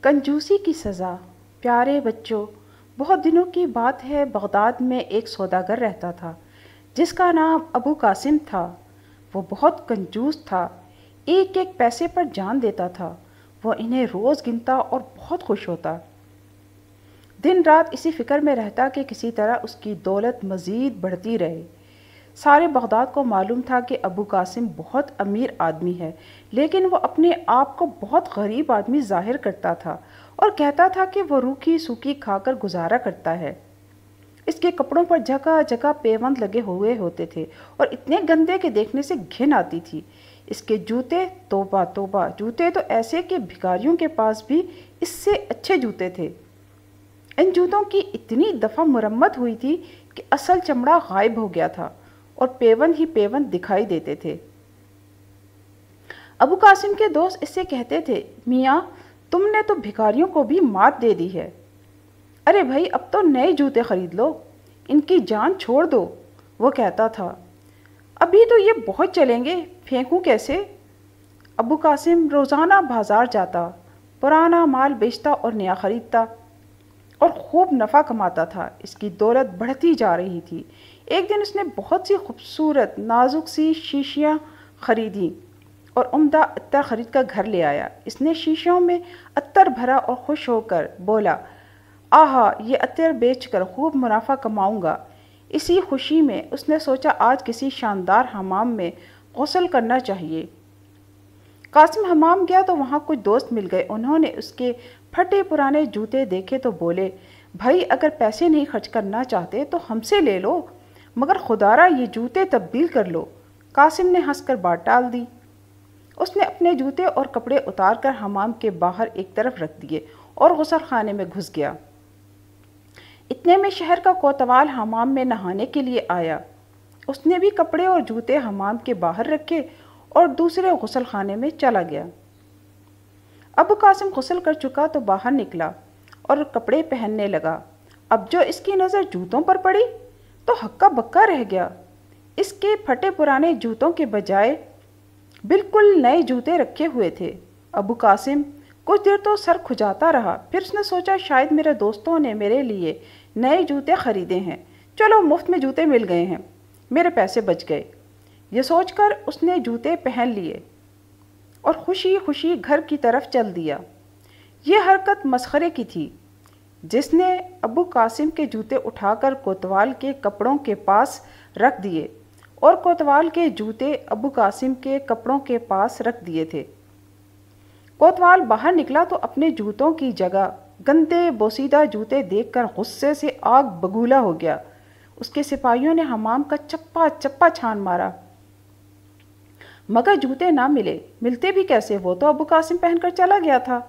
کنجوسی کی سزا۔ پیارے بچوں، بہت دنوں کی بات ہے، بغداد میں ایک سوداگر رہتا تھا جس کا نام ابو قاسم تھا۔ وہ بہت کنجوس تھا، ایک ایک پیسے پر جان دیتا تھا۔ وہ انہیں روز گنتا اور بہت خوش ہوتا، دن رات اسی فکر میں رہتا کہ کسی طرح اس کی دولت مزید بڑھتی رہے۔ سارے بغداد کو معلوم تھا کہ ابو قاسم بہت امیر آدمی ہے، لیکن وہ اپنے آپ کو بہت غریب آدمی ظاہر کرتا تھا اور کہتا تھا کہ وہ روکھی سوکھی کھا کر گزارا کرتا ہے۔ اس کے کپڑوں پر جگہ جگہ پیوند لگے ہوئے ہوتے تھے اور اتنے گندے کہ دیکھنے سے گھن آتی تھی۔ اس کے جوتے، توبہ توبہ، جوتے تو ایسے کہ بھکاریوں کے پاس بھی اس سے اچھے جوتے تھے۔ ان جوتوں کی اتنی دفعہ مرمت ہوئی تھی کہ اصل چمڑا غائب ہو گیا تھا اور پیوند ہی پیوند دکھائی دیتے تھے۔ ابو قاسم کے دوست اس سے کہتے تھے، میاں تم نے تو بھکاریوں کو بھی مات دے دی ہے۔ ارے بھائی، اب تو نئے جوتے خرید لو، ان کی جان چھوڑ دو۔ وہ کہتا تھا، ابھی تو یہ بہت چلیں گے، پھینکوں کیسے؟ ابو قاسم روزانہ بازار جاتا، پرانا مال بیچتا اور نیا خریدتا اور خوب نفع کماتا تھا۔ اس کی دولت بڑھتی جا رہی تھی۔ ایک دن اس نے بہت سی خوبصورت نازک سی شیشیاں خریدیں اور عمدہ عطر خرید کر گھر لے آیا۔ اس نے شیشیوں میں عطر بھرا اور خوش ہو کر بولا، آہا، یہ عطر بیچ کر خوب منافع کماؤں گا۔ اسی خوشی میں اس نے سوچا آج کسی شاندار حمام میں غسل کرنا چاہیے۔ قاسم حمام گیا تو وہاں کچھ دوست مل گئے۔ انہوں نے اس کے پھٹے پرانے جوتے دیکھے تو بولے، بھائی اگر پیسے نہیں خرچ کرنا چاہتے تو ہم سے لے لو، مگر خدارا یہ جوتے تبدیل کر لو۔ قاسم نے ہنس کر بات ٹال دی۔ اس نے اپنے جوتے اور کپڑے اتار کر حمام کے باہر ایک طرف رکھ دیے اور غسل خانے میں گھس گیا۔ اتنے میں شہر کا کوتوال حمام میں نہانے کے لیے آیا۔ اس نے بھی کپڑے اور جوتے حمام کے باہر رکھے اور دوسرے غسل خانے میں چلا گیا۔ ابو قاسم غسل کر چکا تو باہر نکلا اور کپڑے پہننے لگا۔ اب جو اس کی نظر جوتوں پر پڑی تو ہکا بکا رہ گیا۔ اس کے پھٹے پرانے جوتوں کے بجائے بالکل نئے جوتے رکھے ہوئے تھے۔ ابو قاسم کچھ دیر تو سر کھجاتا رہا، پھر اس نے سوچا شاید میرے دوستوں نے میرے لیے نئے جوتے خریدے ہیں، چلو مفت میں جوتے مل گئے ہیں، میرے پیسے بچ گئے۔ یہ سوچ کر اس نے جوتے پہن لیے اور خوشی خوشی گھر کی طرف چل دیا۔ یہ حرکت مسخرے کی تھی۔ جس نے ابو قاسم کے جوتے اٹھا کر کوتوال کے کپڑوں کے پاس رکھ دیے اور کوتوال کے جوتے ابو قاسم کے کپڑوں کے پاس رکھ دیے تھے۔ کوتوال باہر نکلا تو اپنے جوتوں کی جگہ گندے بوسیدہ جوتے دیکھ کر غصے سے آگ بگولا ہو گیا۔ اس کے سپاہیوں نے حمام کا چپا چپا چھان مارا، مگر جوتے نہ ملے۔ ملتے بھی کیسے، وہ تو ابو قاسم پہن کر چلا گیا تھا۔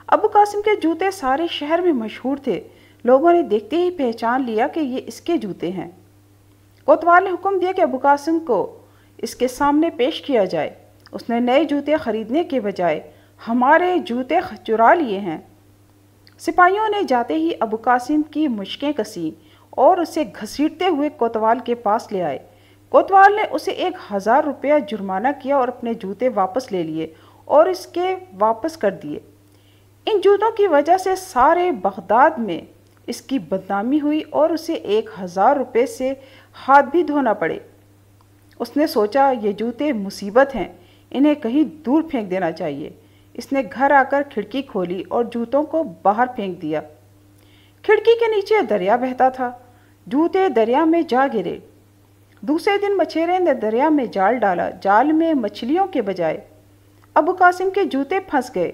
ابو قاسم کے جوتے سارے شہر میں مشہور تھے، لوگوں نے دیکھتے ہی پہچان لیا کہ یہ اس کے جوتے ہیں۔ کوتوال نے حکم دیا کہ ابو قاسم کو اس کے سامنے پیش کیا جائے۔ اس نے نئے جوتے خریدنے کے بجائے ہمارے جوتے چرا لیے ہیں۔ سپاہیوں نے جاتے ہی ابو قاسم کی مشکیں کسیں اور اسے گھسیٹتے ہوئے کوتوال کے پاس لے آئے۔ کوتوال نے اسے 1000 روپیہ جرمانہ کیا اور اپنے جوتے واپس لے لیے اور اس کے واپس کر دیے۔ ان جوتوں کی وجہ سے سارے بغداد میں اس کی بدنامی ہوئی اور اسے 1000 روپے سے ہاتھ بھی دھونا پڑے۔ اس نے سوچا یہ جوتے مصیبت ہیں، انہیں کہیں دور پھینک دینا چاہیے۔ اس نے گھر آ کر کھڑکی کھولی اور جوتوں کو باہر پھینک دیا۔ کھڑکی کے نیچے دریا بہتا تھا، جوتے دریا میں جا گرے۔ دوسرے دن مچھیرے نے دریا میں جال ڈالا، جال میں مچھلیوں کے بجائے ابو قاسم کے جوتے پھنس گئے،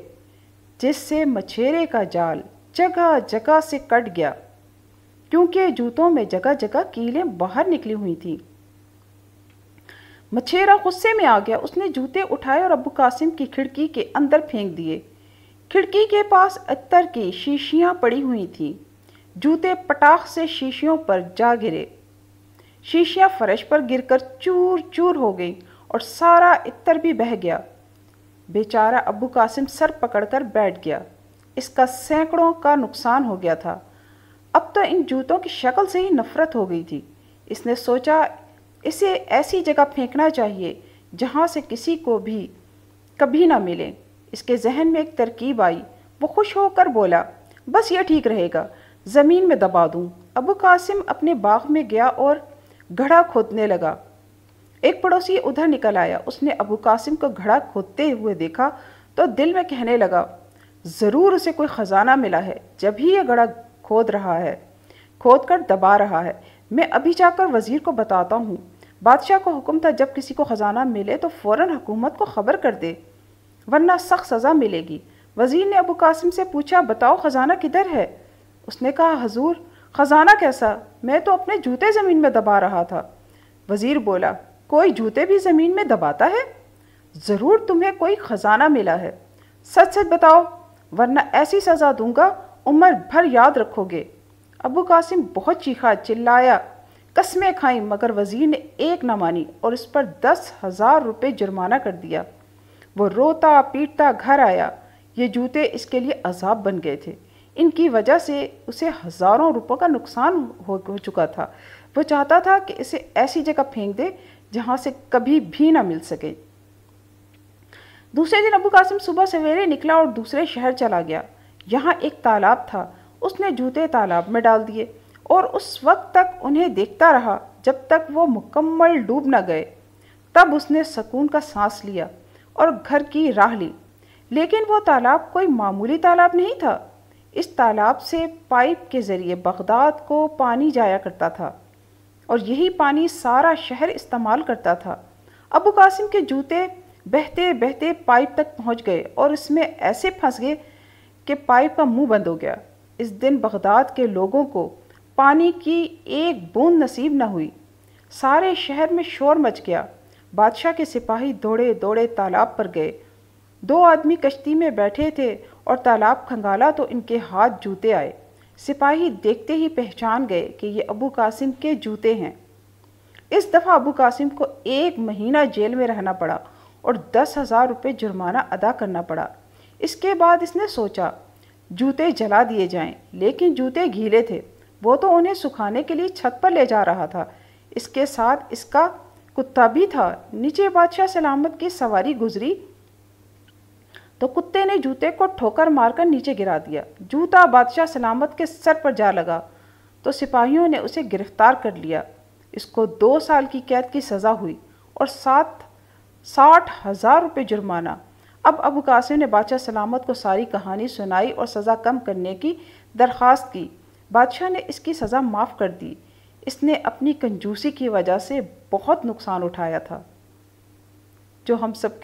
جس سے مچھیرے کا جال جگہ جگہ سے کٹ گیا، کیونکہ جوتوں میں جگہ جگہ کیلیں باہر نکلی ہوئی تھیں۔ مچھیرا غصے میں آ گیا، اس نے جوتے اٹھائے اور ابو قاسم کی کھڑکی کے اندر پھینک دیے۔ کھڑکی کے پاس عطر کی شیشیاں پڑی ہوئی تھیں، جوتے پٹاخ سے شیشیوں پر جا گرے، شیشیاں فرش پر گر کر چور چور ہو گئیں اور سارا عطر بھی بہہ گیا۔ بیچارہ ابو قاسم سر پکڑ کر بیٹھ گیا، اس کا سینکڑوں کا نقصان ہو گیا تھا۔ اب تو ان جوتوں کی شکل سے ہی نفرت ہو گئی تھی۔ اس نے سوچا اسے ایسی جگہ پھینکنا چاہیے جہاں سے کسی کو بھی کبھی نہ ملے۔ اس کے ذہن میں ایک ترکیب آئی، وہ خوش ہو کر بولا، بس یہ ٹھیک رہے گا، زمین میں دبا دوں۔ ابو قاسم اپنے باغ میں گیا اور گھڑا کھودنے لگا۔ ایک پڑوسی ادھر نکل آیا، اس نے ابو قاسم کو گھڑا کھودتے ہوئے دیکھا تو دل میں کہنے لگا، ضرور اسے کوئی خزانہ ملا ہے جب ہی یہ گھڑا کھود کر دبا رہا ہے۔ میں ابھی جا کر وزیر کو بتاتا ہوں۔ بادشاہ کو حکم تھا جب کسی کو خزانہ ملے تو فوراً حکومت کو خبر کر دے، ورنہ سخت سزا ملے گی۔ وزیر نے ابو قاسم سے پوچھا، بتاؤ خزانہ کدھر ہے؟ اس نے کہا، حضور خزانہ کیسا، میں تو اپنے جوتے زمین میں دبا رہا تھا۔ وزیر بولا، کوئی جوتے بھی زمین میں دباتا ہے؟ ضرور تمہیں کوئی خزانہ ملا ہے، سچ سچ بتاؤ ورنہ ایسی سزا دوں گا عمر بھر یاد رکھو گے۔ ابو قاسم بہت چیخا، چلایا، قسمیں کھائیں، مگر وزیر نے ایک نہ مانی اور اس پر 10,000 روپے جرمانہ کر دیا۔ وہ روتا پیٹتا گھر آیا۔ یہ جوتے اس کے لیے عذاب بن گئے تھے، ان کی وجہ سے اسے ہزاروں روپوں کا نقصان ہو چکا تھا۔ وہ چاہتا تھا کہ اسے ایسی جگہ پھینک دے جہاں سے کبھی بھی نہ مل سکے۔ دوسرے دن ابو قاسم صبح سویرے نکلا اور دوسرے شہر چلا گیا۔ یہاں ایک تالاب تھا، اس نے جوتے تالاب میں ڈال دیے اور اس وقت تک انہیں دیکھتا رہا جب تک وہ مکمل ڈوب نہ گئے۔ تب اس نے سکون کا سانس لیا اور گھر کی راہ لی۔ لیکن وہ تالاب کوئی معمولی تالاب نہیں تھا۔ اس تالاب سے پائپ کے ذریعے بغداد کو پانی جایا کرتا تھا اور یہی پانی سارا شہر استعمال کرتا تھا۔ ابو قاسم کے جوتے بہتے بہتے پائپ تک پہنچ گئے اور اس میں ایسے پھنس گئے کہ پائپ کا منہ بند ہو گیا۔ اس دن بغداد کے لوگوں کو پانی کی ایک بوند نصیب نہ ہوئی۔ سارے شہر میں شور مچ گیا۔ بادشاہ کے سپاہی دوڑے دوڑے تالاب پر گئے۔ 2 آدمی کشتی میں بیٹھے تھے اور تالاب کھنگالا تو ان کے ہاتھ جوتے آئے۔ سپاہی دیکھتے ہی پہچان گئے کہ یہ ابو قاسم کے جوتے ہیں۔ اس دفعہ ابو قاسم کو 1 مہینہ جیل میں رہنا پڑا اور 10,000 روپے جرمانہ ادا کرنا پڑا۔ اس کے بعد اس نے سوچا جوتے جلا دیے جائیں، لیکن جوتے گیلے تھے، وہ تو انہیں سکھانے کے لیے چھت پر لے جا رہا تھا۔ اس کے ساتھ اس کا کتا بھی تھا۔ نیچے بادشاہ سلامت کی سواری گزری تو کتے نے جوتے کو ٹھوکر مار کر نیچے گرا دیا۔ جوتا بادشاہ سلامت کے سر پر جا لگا تو سپاہیوں نے اسے گرفتار کر لیا۔ اس کو 2 سال کی قید کی سزا ہوئی اور 60,000 روپے جرمانہ۔ اب ابو قاسم نے بادشاہ سلامت کو ساری کہانی سنائی اور سزا کم کرنے کی درخواست کی۔ بادشاہ نے اس کی سزا معاف کر دی۔ اس نے اپنی کنجوسی کی وجہ سے بہت نقصان اٹھایا تھا جو ہم سب کے